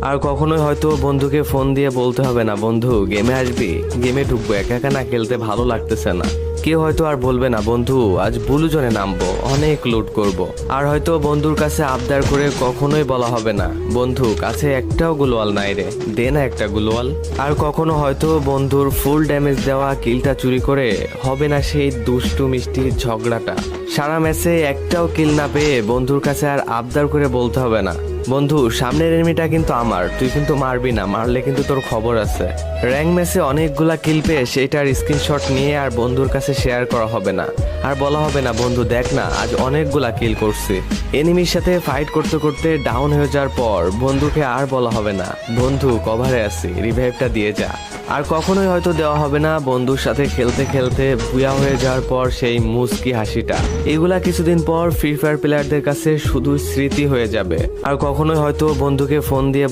আর কখনোই হয়তো বন্ধুকে ফোন দিয়ে বলতে হবে না, বন্ধু গেমে আসবি, গেমে ঢুকবো, একা একা না খেলতে ভালো লাগতেছে না। কেউ হয়তো আর বলবে না, বন্ধু আজ ব্লু জোনে নামবো, অনেক লুট করব। আর হয়তো বন্ধুর কাছে আবদার করে কখনোই বলা হবে না, বন্ধু কাছে একটাও গ্লোয়াল নাই রে, দে না একটা গ্লোয়াল। আর কখনো হয়তো বন্ধুর ফুল ড্যামেজ দেওয়া কিলটা চুরি করে হবে না সেই দুষ্টু মিষ্টি ঝগড়াটা। সারা ম্যাচে একটাও কিল না পেয়ে বন্ধুর কাছে আর আবদার করে বলতে হবে না, বন্ধু সামনের এনিমিটা কিন্তু আমার, তুই কিন্তু মারবি না, মারলে কিন্তু তোর খবর আছে। র্যাঙ্ক ম্যাচে অনেকগুলা কিল পেয়ে সেটার স্ক্রিনশট নিয়ে আর বন্ধুর কাছে শেয়ার করা হবে না, আর বলা হবে না, বন্ধু দেখ না আজ অনেকগুলা কিল করছি। এনিমির সাথে ফাইট করতে করতে ডাউন হয়ে যাওয়ার পর বন্ধুকে আর বলা হবে না, বন্ধু কভারে আছি, রিভাইভটা দিয়ে যা। আর কখনোই হয়তো দেওয়া হবে না বন্ধুর সাথে খেলতে খেলতে বুয়া হয়ে যাওয়ার পর সেই মুস্কি হাসিটা। এগুলা কিছুদিন পর ফ্রি ফায়ার প্লেয়ারদের কাছে শুধু স্মৃতি হয়ে যাবে। আর কখনোই হয়তো বন্ধুকে ফোন দিয়ে